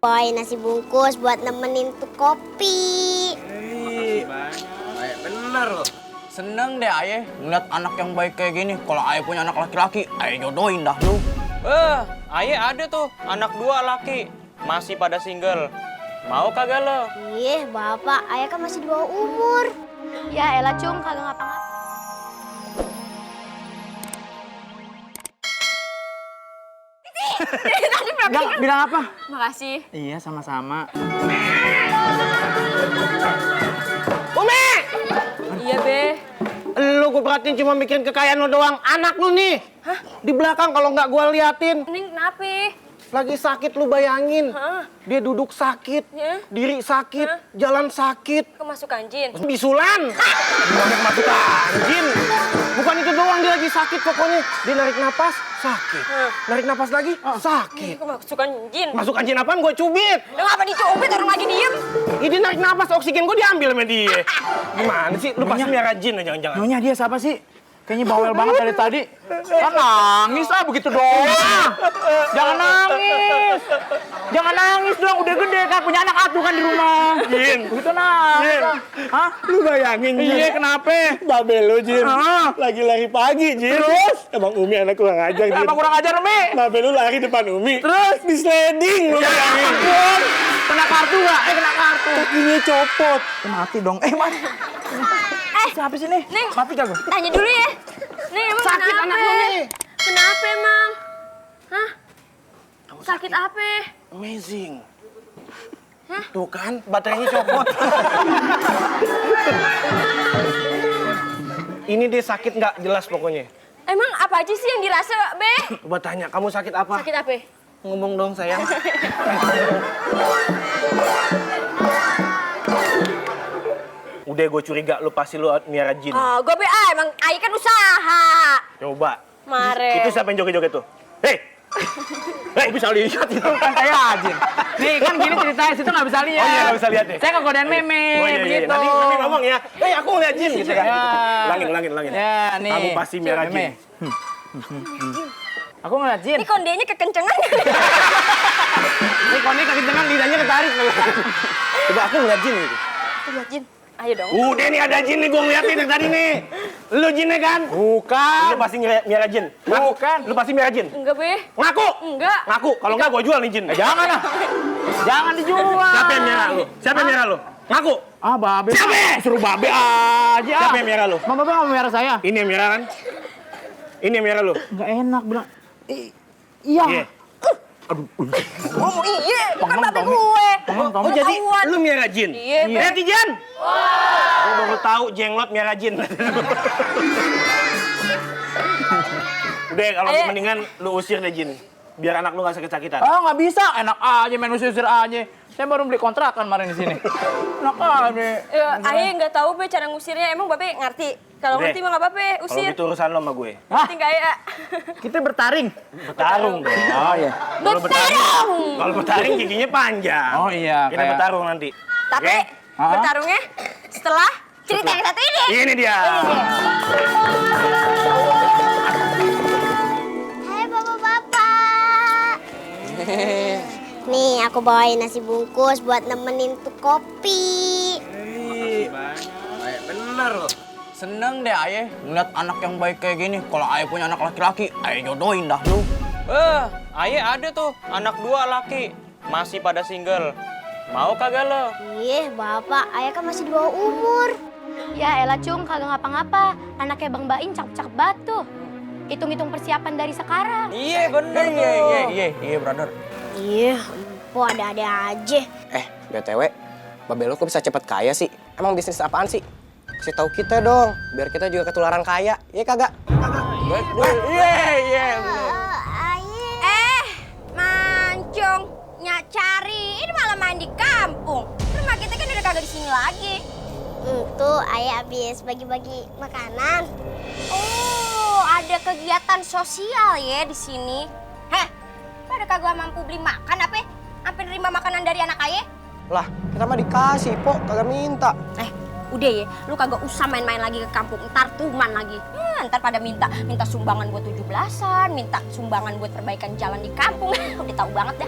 bawain nasi bungkus buat nemenin tuh kopi. Baik bener loh. Seneng deh ayah ngeliat anak yang baik kayak gini. Kalau ayah punya anak laki-laki, ayah jodohin dah lu. Ayah ada tuh anak 2 laki, masih pada single. Mau kagak lo? Ih, bapak, ayah kan masih di bawah umur. Ya elah Cung, kagak ngapa-ngapa. Enggak, bilang apa? Makasih. Iya, sama-sama. Umi! Iya be. Lu gue perhatiin cuma mikirin kekayaan lo doang. Anak lu nih. Hah? Di belakang kalau nggak gue liatin. Ini kenapa? Lagi sakit lu bayangin. Hah? Dia duduk sakit, Ya? diri sakit, Hah? jalan sakit. Kemasukan jin. Bisulan. Gimana masuk anjing? Bukan itu doang, dia lagi sakit pokoknya. Dia narik napas, sakit. Narik napas lagi, sakit. Kemasukan jin. Masuk anjing apaan? Gue cubit. Lu ngapa dicubit orang lagi diem? Ini narik napas, oksigen gue diambil sama dia. Gimana sih? Lu pasti miara jin ya, jangan-jangan. Nyonya dia siapa sih? Kayaknya bawel banget dari tadi. Kan nangis begitu doang. Jangan nangis. Jangan nangis dong, udah gede kan punya anak atuh kan di rumah. Jin. Begitu nangis. Jin. Hah? Lu bayangin, Jin. Iya, kenapa? Babel lu, Jin. Ah. Lagi lari pagi, Jin. Terus? Emang Umi anak kurang ajar, Jin. Emang kurang ajar, Mi? Babel lu lari depan Umi. Terus? Di sliding, lu bayangin. Ampun. Kena kartu gak? Kena kartu. Kakinya copot. Mati dong. Mati. Siapa sih nih? Nih. Mati gak gue? Tanya dulu ya. Nih emang Sakit kenapa? anak lu nih. Kenapa emang? Hah? Sakit apa? Amazing. Tuh kan, baterainya copot. Ini dia sakit nggak jelas pokoknya. Emang apa aja sih yang dirasa, Be? Coba tanya, kamu sakit apa? Sakit apa? Ngomong dong sayang. Udah gue curiga lu pasti lu miara jin. Oh, gue Be, emang Ai kan usaha. Coba. Mare. Itu siapa yang joget-joget tuh? Hei! Hei, bisa lihat itu. Kan saya Ajin. Nih kan gini ceritanya, situ nggak bisa lihat. Oh iya, nggak bisa lihat deh. Saya kegodain meme, Oh iya, begitu. Nanti ngomong ya. Hei, aku ngeliat jin gitu kan. Ya. Ulangin. Ya, nih. Kamu pasti miara Meme. jin. Aku ngeliat jin. Ini kondenya kekencengan. Ini koni kekencengan lidahnya ketarik. Coba aku ngeliat jin gitu. Lihat jin. Ayo dong. Udah nih ada jin nih, gue ngeliatin dari tadi nih. Lu jinnya kan? Bukan. Lu pasti miara jin. Ngaku. Bukan. Lu pasti miara jin. Enggak, Be. Ngaku. Enggak. Ngaku. Kalau enggak gue jual nih jin. Jangan lah. Jangan dijual. Siapa yang miara lu? Siapa yang miara lu? Ngaku. Ah, babe. Siapa? Suruh babe aja. Siapa yang miara lu? Mama babe nggak mau miara saya. Ini yang miara kan? Ini yang miara lu. Nggak enak bilang. Iya. Iya. Ngomong iya, bukan Tomang, babe Tommy. gue. Tomang, Tommy. Oh jadi Ketahuan. lu miara jin? Iya, Be. Netizen? Gue baru tahu jenglot miara jin. Udah kalau Ayo. mendingan lu usir deh jin. Biar anak lu gak sakit-sakitan. Ah, nggak bisa. Enak aja main usir-usir aja. Saya baru beli kontrakan kemarin di sini. Enak aja. Ayah nggak tahu, Be, cara ngusirnya. Emang Babe ngerti? Kalau Udah. ngerti mah nggak apa-apa, Kalau usir. gitu urusan lo sama gue. Ngerti nggak ya? Kita bertaring. Bertarung dong. Oh iya. Kalau bertarung, kalau bertarung giginya panjang. Oh iya, Kita kayak- bertarung nanti. Tapi Oke? Hah? bertarungnya setelah cerita yang satu ini. Ini dia. Hai bapak-bapak. Nih aku bawain nasi bungkus buat nemenin tuh kopi. Baik bener loh. Seneng deh ayah ngeliat anak yang baik kayak gini. Kalau ayah punya anak laki-laki, ayah jodohin dah lu. Ayah ada tuh anak 2 laki, masih pada single. Mau kagak lo? Ih, bapak, ayah kan masih di bawah umur. Ya elah Cung, kagak ngapa-ngapa. Anaknya Bang Bain cakep-cakep banget tuh. Hitung-hitung persiapan dari sekarang. Iya bener tuh. Iya, brother. Ih, kok ada-ada aja. BTW, Babel lo kok bisa cepet kaya sih? Emang bisnis apaan sih? Kasih tahu kita dong, biar kita juga ketularan kaya. Iya kagak? Iya. Mancung, nyak cari. Ini malah main di kampung. Rumah kita kan udah kagak di sini lagi. Tuh ayah habis bagi-bagi makanan. Oh, ada kegiatan sosial ya di sini. Heh, pada kagak mampu beli makan apa? Sampai nerima makanan dari anak ayah? Lah, kita mah dikasih, Pok. Kagak minta. Udah ya, lu kagak usah main-main lagi ke kampung, ntar tuman lagi. Ntar pada minta sumbangan buat 17-an, minta sumbangan buat perbaikan jalan di kampung. Udah tahu banget dah.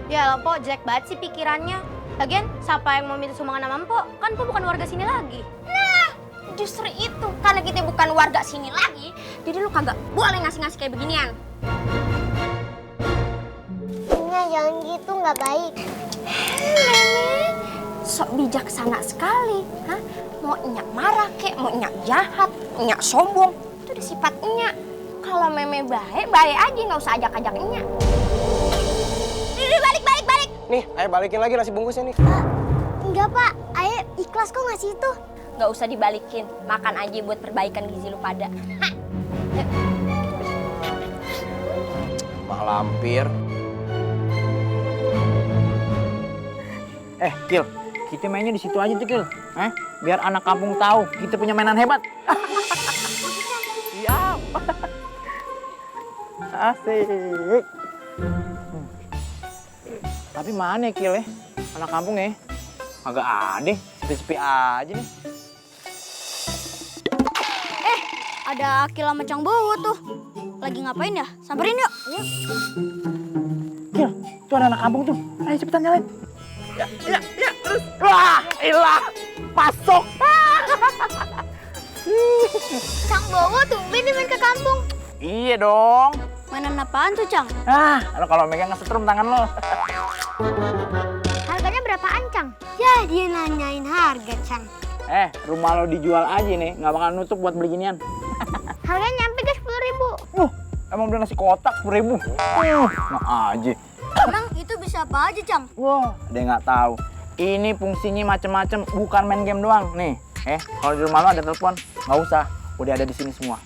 Ya lah, Pok, jelek banget sih pikirannya. Lagian, siapa yang mau minta sumbangan sama Mpok? Kan Mpok bukan warga sini lagi. Nah, justru itu. Karena kita bukan warga sini lagi, jadi lu kagak boleh ngasih-ngasih kayak beginian. Nya jangan gitu, nggak baik. Nenek, sok bijaksana sekali. Hah? Mau Nyak marah kek, mau Nyak jahat, Nyak sombong. Itu udah sifat Nyak. Kalau Meme baik, baik aja, nggak usah ajak-ajak Nyak. Balik. Nih, ayo balikin lagi nasi bungkusnya nih. Enggak, Pak. Ayah ikhlas kok ngasih itu. Nggak usah dibalikin, makan aja buat perbaikan gizi lu pada. Hah? Bang Lampir. Kil, kita mainnya di situ aja tuh, Kil. Biar anak kampung tahu kita punya mainan hebat. Siap. Asik. Tapi mana ya, Kil ya? Anak kampung ya? Agak ada, sepi-sepi aja nih. Ada Akil sama Cang Bowo tuh. Lagi ngapain ya? Samperin yuk. Kil, tuh ada anak kampung tuh. Ayo cepetan nyalain. Ya, terus. Wah, ilah. Masuk. Cang Bowo tumben dia main ke kampung. Iya dong. Mainan apaan tuh, Cang? Lo kalau megang ngesetrum tangan lo. Harganya berapaan, Cang? Ya, dia nanyain harga, Cang. Rumah lo dijual aja nih, nggak bakal nutup buat beli ginian. Harganya nyampe ke 10.000. Emang beli nasi kotak 10.000? Nah aja. Emang itu bisa apa aja, Cang? Wah, dia nggak tahu. Ini fungsinya macem-macem, bukan main game doang. Nih, kalau di rumah lo ada telepon, nggak usah, udah ada di sini semua.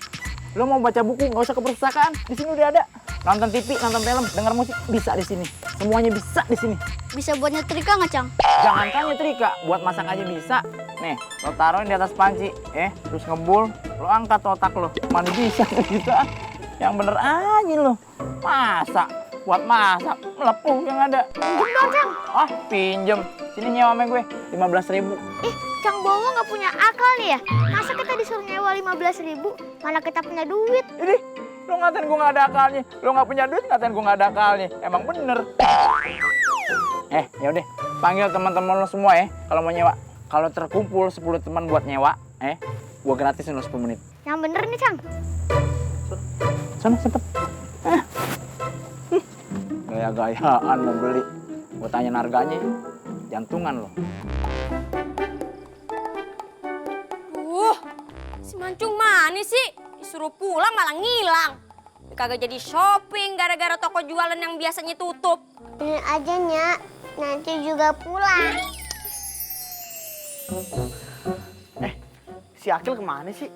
Lo mau baca buku, nggak usah ke perpustakaan, di sini udah ada. Nonton TV, nonton film, denger musik, bisa di sini. Semuanya bisa di sini. Bisa buat nyetrika nggak, Cang? Jangankan nyetrika, buat masak aja bisa. Nih, lo taruhin di atas panci, terus ngebul, lo angkat otak lo. Mana bisa gitu ah. Yang bener aja lo. Masa buat masak, melepuh yang ada. Pinjem dong, Cang. Ah, pinjem. Sini nyewa sama gue, 15.000. Cang Bowo nggak punya akal nih ya? Masa kita disuruh nyewa 15.000, mana kita punya duit? Ini, lo ngatain gue nggak ada akalnya. Lo nggak punya duit, ngatain gue nggak ada akalnya. Emang bener. Ya udah, panggil teman-teman lo semua ya, kalau mau nyewa. Kalau terkumpul 10 teman buat nyewa, gue gratisin lo 10 menit. Yang bener nih, Cang. Sana cepet. Gaya-gayaan mau beli. Gue tanya harganya, jantungan lo. Si Mancung mana sih? Disuruh pulang malah ngilang. Kagak jadi shopping gara-gara toko jualan yang biasanya tutup. Bener aja, Nyak. Nanti juga pulang. Si Akil kemana sih?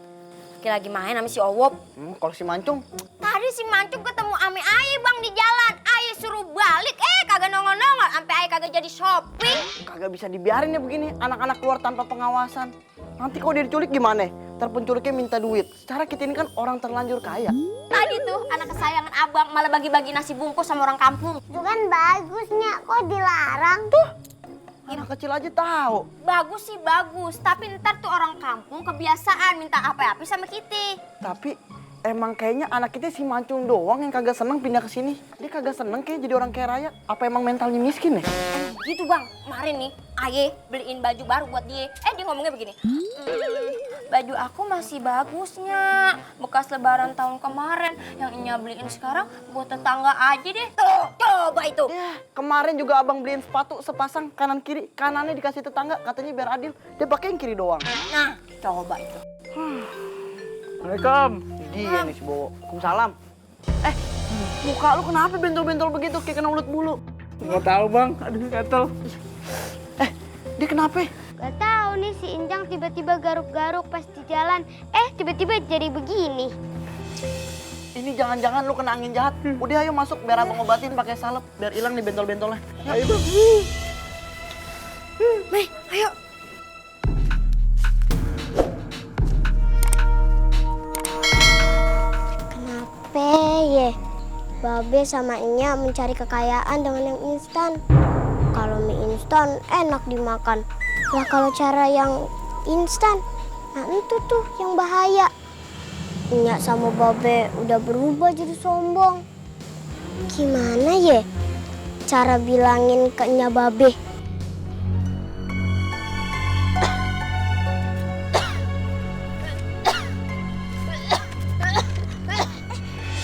Lagi main sama si Owop. Kalau si Mancung? Tadi si Mancung ketemu ame Aye bang di jalan. Aye suruh balik, kagak nongol-nongol. Sampai Aye kagak jadi shopping. Kagak bisa dibiarin ya begini, anak-anak keluar tanpa pengawasan. Nanti kalau dia diculik gimana? Ntar penculiknya minta duit. Secara kita ini kan orang terlanjur kaya. Tadi tuh anak kesayangan abang malah bagi-bagi nasi bungkus sama orang kampung. Itu kan bagus, Nyak. Kok dilarang? Tuh. Anak kecil aja tahu. Bagus sih bagus, tapi ntar tuh orang kampung kebiasaan minta apa-apa sama kita. Tapi emang kayaknya anak kita si Mancung doang yang kagak seneng pindah ke sini. Dia kagak seneng kayak jadi orang kaya raya. Apa emang mentalnya miskin ya? Gitu bang, kemarin nih Aye beliin baju baru buat dia. Dia ngomongnya begini. Baju aku masih bagusnya, bekas lebaran tahun kemarin. Yang Inya beliin sekarang buat tetangga aja deh. Tuh, coba itu. Ya, kemarin juga abang beliin sepatu sepasang kanan kiri. Kanannya dikasih tetangga, katanya biar adil. Dia pakai yang kiri doang. Nah, coba itu. Assalamualaikum. Dia nih si Bowo. Waalaikumsalam. Muka lu kenapa bentol-bentol begitu kayak kena ulet bulu? Nggak tahu bang, aduh gatel. Dia kenapa? Gak tahu nih si Injang tiba-tiba garuk-garuk pas di jalan. Tiba-tiba jadi begini. Ini jangan-jangan lu kena angin jahat. Udah ayo masuk biar abang obatin pakai salep biar hilang nih bentol-bentolnya. Ayo bang. Mei, ayo. Kenapa ya? Babe sama Nya mencari kekayaan dengan yang instan. Kalau mie instan enak dimakan. Lah kalau cara yang instan, nah itu tuh yang bahaya. Nya sama Babe udah berubah jadi sombong. Gimana ya? cara bilangin ke Nya Babe.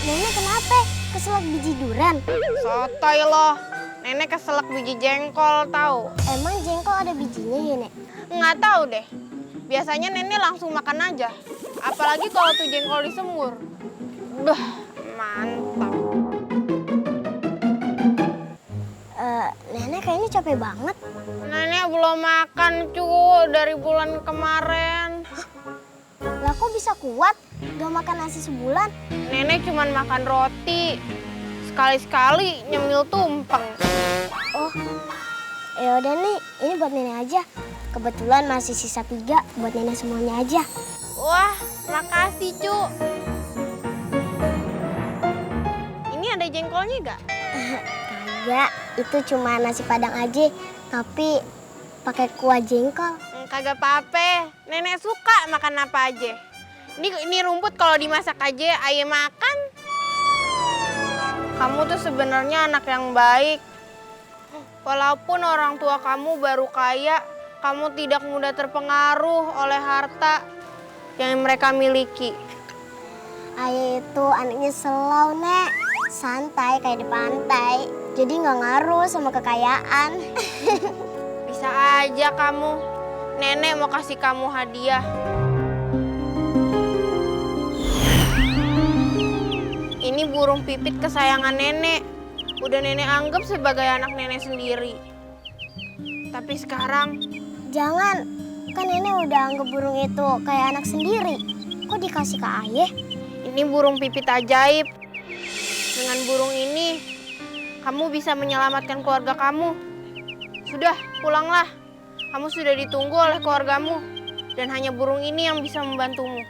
Nenek kenapa? Keselak biji durian? Sotoy loh. Nenek keselak biji jengkol tahu. Emang jengkol ada bijinya ya, Nek? Nggak tahu deh. Biasanya nenek langsung makan aja. Apalagi kalau tuh jengkol disemur. Bah, mantap. Nenek kayaknya capek banget. Nenek belum makan cu dari bulan kemarin. Lah kok bisa kuat? Gak makan nasi sebulan? Nenek cuman makan roti. Sekali-sekali nyemil tumpeng. Oh, ya udah nih, ini buat nenek aja. Kebetulan masih sisa 3, buat nenek semuanya aja. Wah, makasih cu. Ini ada jengkolnya gak? Kagak, itu cuma nasi padang aja, tapi pakai kuah jengkol. Kagak apa-apa. Nenek suka makan apa aja. Ini rumput kalau dimasak aja ayah makan. Kamu tuh sebenarnya anak yang baik. Walaupun orang tua kamu baru kaya, kamu tidak mudah terpengaruh oleh harta yang mereka miliki. Ayah itu anaknya slow, Nek. Santai kayak di pantai. Jadi nggak ngaruh sama kekayaan. Bisa aja kamu. Nenek mau kasih kamu hadiah. Ini burung pipit kesayangan nenek. Udah nenek anggap sebagai anak nenek sendiri. Tapi sekarang... Jangan, kan nenek udah anggap burung itu kayak anak sendiri. Kok dikasih ke ayah? Ini burung pipit ajaib. Dengan burung ini, kamu bisa menyelamatkan keluarga kamu. Sudah, pulanglah. Kamu sudah ditunggu oleh keluargamu. Dan hanya burung ini yang bisa membantumu.